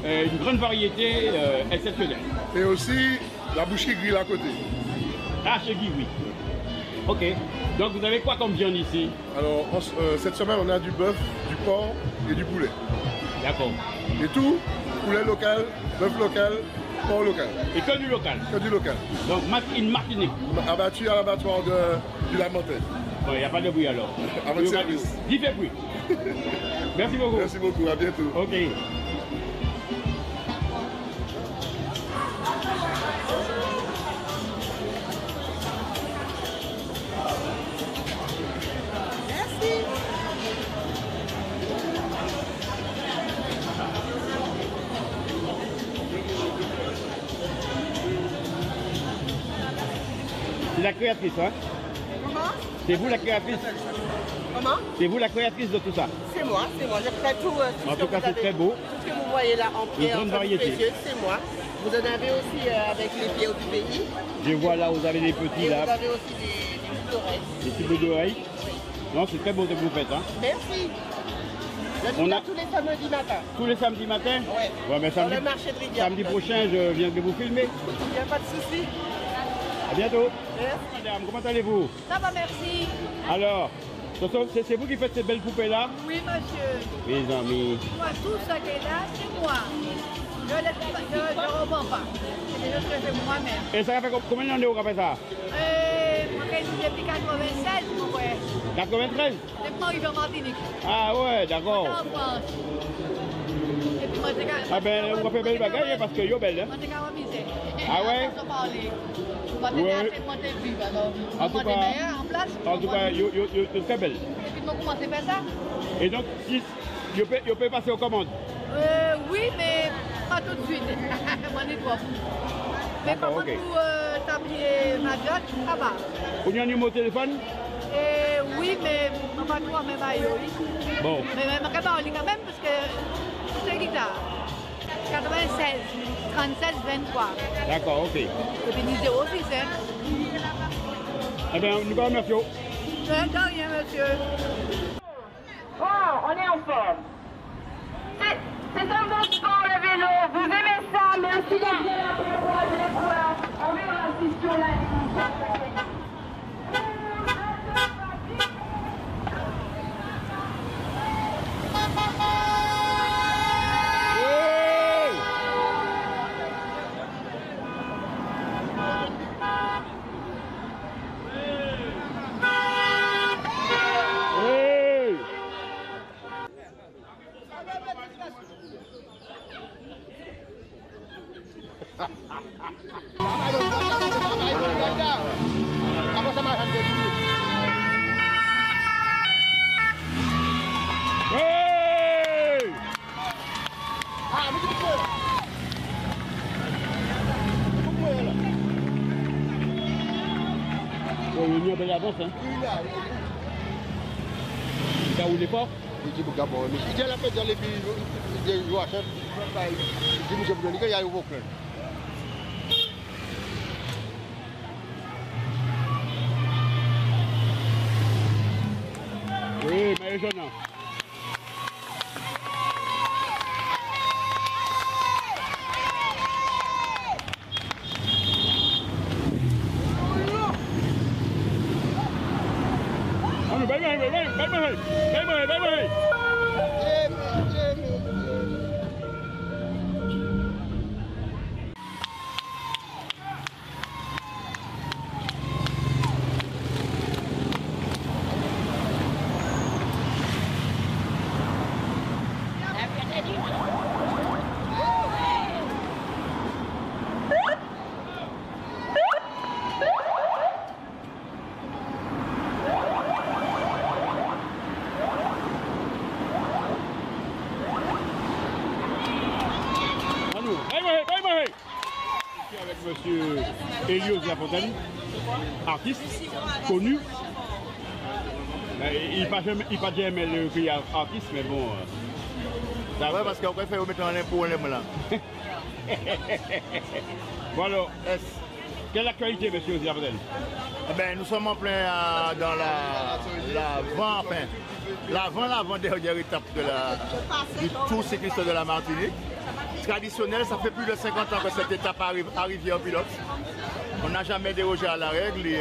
une grande variété exceptionnelle. Et aussi la boucherie Grill à côté. Ah, chez Guy, oui. Ok. Donc vous avez quoi comme viande ici? Alors, cette semaine, on a du bœuf, du porc et du poulet. D'accord. Et tout, poulet local, bœuf local, porc local. Et que du local? Que du local. Donc une Martinique. Abattu à l'abattoir du Lac-Montagne. Bon, il n'y a pas de bruit alors. À votre service. Dis fait bruit. Merci beaucoup. Merci beaucoup, à bientôt. Ok. C'est la créatrice, hein? Comment? C'est vous la créatrice? Comment? C'est vous la créatrice de tout ça? C'est moi. Je ferai tout. En tout cas, c'est très beau. Tout ce que vous voyez là en pierre, grande variété. c'est moi. Vous en avez aussi avec les pieds du pays. Je vois là, vous avez des petits et là. Vous avez aussi des boucles d'oreilles. Des petits bouts d'oreilles. Oui. Non, c'est très beau ce que vous faites, hein? Merci. Je suis là tous les samedis matins. Tous les samedis matins? Oui. Ouais, mais Dans le marché de Rivière. Samedi prochain, je viens de vous filmer. Il n'y a pas de souci. À bientôt. Merci. Madame, comment allez-vous? Ça va, merci. Alors, c'est vous qui faites cette belle poupée-là? Oui, monsieur. Mes amis. Moi, tout ça qui est là, c'est moi. Je ne revends pas. C'est des choses que je fais moi-même. Et ça fait combien d'années vous avez fait ça? Moi, depuis 96, mon frère. 93? Depuis moi, je en Martinique. Ah ouais, d'accord. En France. Et puis moi, ah ben, on va faire belle bagaille parce que yo belle. Hein? Moi, c'est quand même misé. Ah ouais? Ouais. En tout cas, yo très belle. Et puis, on commence à faire ça. Et donc, si yo peut passer aux commandes? Oui, mais pas tout de suite. Moi, n'est pas. Mais par contre, pour tablier ma jotte, ça va. Vous avez un numéro de téléphone? Oui, mais on va trouver mes maillots. Bon. Mais je vais parler quand même parce que c'est guitare. 96, 37, 23. D'accord, ok. Et puis 06, hein. Eh bien, nous vous remercions. De rien, monsieur. Bon, on est en forme. C'est un bon sport, le vélo. Vous aimez ça? Merci d'être là pour encourager les coureurs. On verra si sur la ligne. Une belle avance, hein? Ça roule pas? Il dit la fête dans les pays, il dit chef, il dit monsieur Boudoni, il y a eu vos plaintes. Oui, mais jeune. Vamos, vai. Avec monsieur Elios Lafontaine, artiste connu. Il n'a pas jamais le prix artiste, mais bon. Ouais, parce qu'on préfère mettre en impôt là. Bon alors, quelle actualité, monsieur Lafontaine? Nous sommes en plein dans l'avant-dernière étape du Tour cycliste de la Martinique. Traditionnel, ça fait plus de 50 ans que cette étape arrive à Rivière-Pilote. On n'a jamais dérogé à la règle et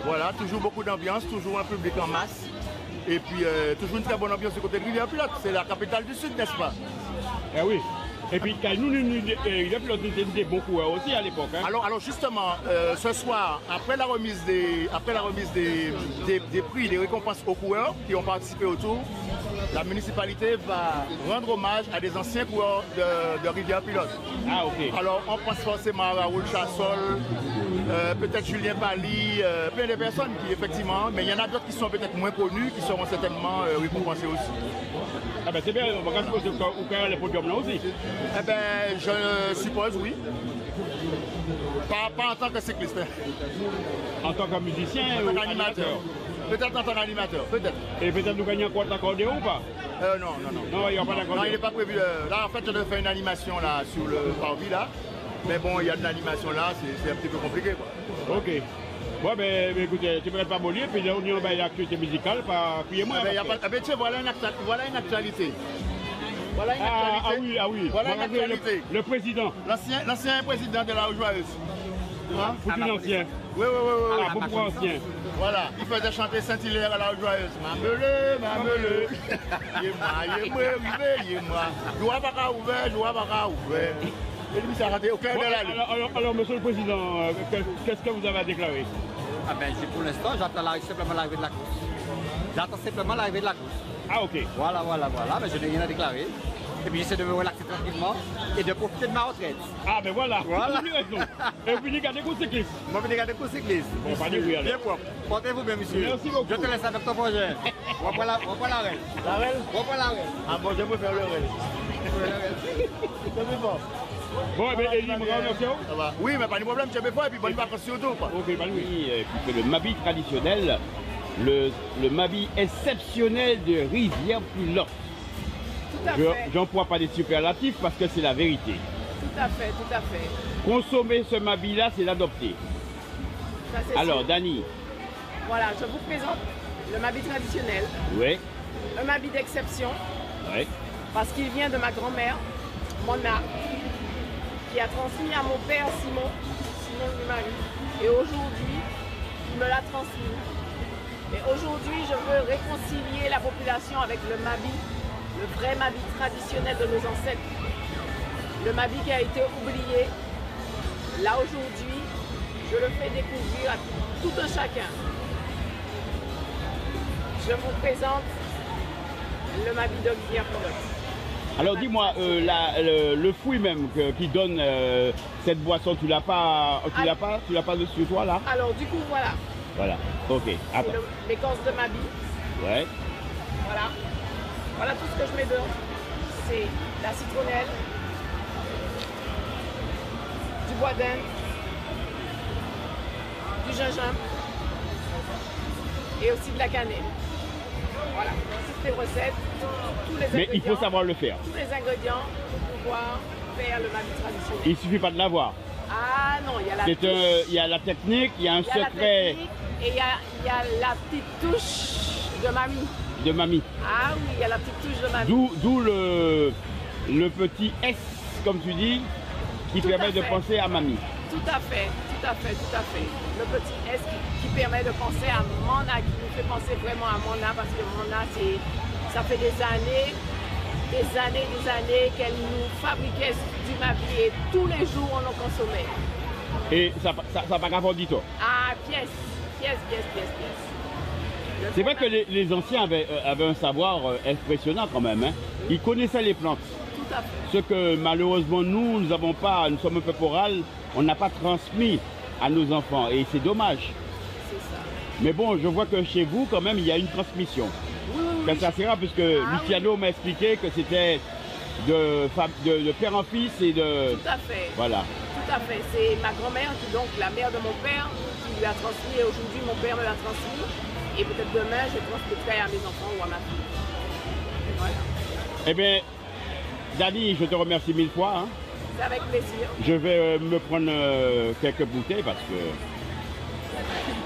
voilà, toujours beaucoup d'ambiance, toujours un public en masse. Et puis toujours une très bonne ambiance du côté de Rivière-Pilote. C'est la capitale du Sud, n'est-ce pas? Eh oui. Et puis nous, Rivière-Pilote était des bons coureurs aussi à l'époque. Hein? Alors justement, ce soir, après la remise des prix, des récompenses aux coureurs qui ont participé au Tour, la municipalité va rendre hommage à des anciens coureurs de Rivière-Pilote. Ah, ok. Alors, on pense forcément à Raoul Chassol, peut-être Julien Pali, plein de personnes qui, effectivement, mais il y en a d'autres qui sont peut-être moins connus, qui seront certainement récompensés aussi. Ah ben c'est bien, on va supposer qu'on a les podiums là aussi. Eh ben, je suppose, oui. Pas en tant que cycliste. En tant que musicien ou animateur? Peut-être en tant qu'animateur, peut-être. Et peut-être nous gagnons encore d'accordéon ou pas? Non. Non, il n'y a pas d'accordéon. Non, il n'est pas prévu. Là, en fait, je devais faire une animation là, sur le parvis là. Mais bon, il y a de l'animation là, c'est un petit peu compliqué, quoi. Ok. Bon, ben écoutez, tu ne peux pas mollir, puis on y a une actualité musicale, appuyez-moi. Tiens, voilà une actualité. Voilà une actualité. Ah oui. Voilà une actualité. Le président. L'ancien président de la Joyeuse. Foutu l'ancien. Oui. Ah, pourquoi ancien? Voilà, il faisait chanter Saint-Hilaire à la Joyeuse. Mamele. Yémoi. Joie pas ouvert. Et lui, ça a raté au cœur de la lutte. Alors, monsieur le président, qu'est-ce que vous avez à déclarer? Ah ben, pour l'instant, j'attends simplement l'arrivée de la course. J'attends simplement l'arrivée de la course. Ah, ok. Voilà, mais je n'ai rien à déclarer. Et puis j'essaie de me relaxer tranquillement et de profiter de ma retraite. Ah ben voilà. Et puis vous regardez course cycliste. Moi, je regarde course cycliste. Bon, pas de bruit alors. Bien propre. Portez-vous bien, monsieur. Merci beaucoup. Je te laisse avec ton projet. On prend la règle. La règle? On prend la règle. Ah bon, je peux faire le règle. C'est bon. Bon, eh bien, Elie, merci. Oui, mais pas de problème, tu as besoin et puis bonne vacances surtout. Ok, bah oui, écoutez, le Mabi traditionnel, le Mabi exceptionnel de Rivière-Pilote. J'emploie pas des superlatifs parce que c'est la vérité. Tout à fait. Consommer ce Mabi-là, c'est l'adopter. Alors, Dani. Voilà, je vous présente le Mabi traditionnel. Oui. Un Mabi d'exception. Oui. Parce qu'il vient de ma grand-mère, Mona, qui a transmis à mon père Simon du mari. Et aujourd'hui, il me l'a transmis. Et aujourd'hui, je veux réconcilier la population avec le Mabi, le vrai Mabi traditionnel de nos ancêtres. Le Mabi qui a été oublié. Là aujourd'hui, je le fais découvrir à tout un chacun. Je vous présente le Mabi de Rivière-Pilote. Alors dis-moi, le fruit même qui donne cette boisson, tu l'as pas dessus toi là? Alors du coup voilà. Voilà, ok. Attends. L'écorce de Mabi. Ouais. Voilà tout ce que je mets dedans. C'est la citronnelle, du bois d'Inde, du gingembre et aussi de la cannelle. Voilà, toutes les recettes, tous les ingrédients. Mais il faut savoir le faire. Tous les ingrédients pour pouvoir faire le Mabi traditionnel. Il ne suffit pas de l'avoir. Ah non, il y a la il y a la technique, il y a un secret. Et il y a la petite touche de mamie. De mamie. Ah oui, il y a la petite touche de mamie. D'où le petit S, comme tu dis, qui permet de penser à mamie. Tout à fait. Le petit S qui permet de penser à Mona, qui nous fait penser vraiment à Mona, parce que Mona, ça fait des années qu'elle nous fabriquait du Mabi et tous les jours on en consommait. Et ça n'a pas rapport du tout. Ah, pièce. C'est vrai que les anciens avaient un savoir impressionnant quand même. Hein. Ils connaissaient les plantes. Tout à fait. Ce que malheureusement nous n'avons pas, nous sommes un peu oral, on n'a pas transmis à nos enfants et c'est dommage. C'est ça. Mais bon, je vois que chez vous quand même il y a une transmission. Oui. Ça c'est rare puisque Luciano m'a expliqué que c'était de père en fils et de... Tout à fait. Voilà. Tout à fait. C'est ma grand-mère, donc la mère de mon père, qui lui a transmis et aujourd'hui mon père me l'a transmis. Et peut-être demain, je transmettrai à mes enfants ou à ma fille. Voilà. Eh bien, Dani, je te remercie 1000 fois. Hein. C'est avec plaisir. Je vais me prendre quelques bouteilles parce que...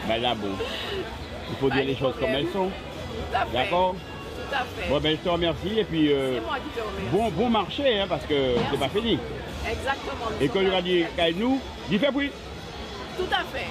Ben là, bon, il faut dire les choses comme elles sont. Tout à fait. D'accord? Tout à fait. Bon, ben je te remercie et puis... c'est moi qui te remercie. Bon marché, hein, parce que c'est pas fini. Exactement. Et quand il aura dit, nous, il fait oui. Tout à fait.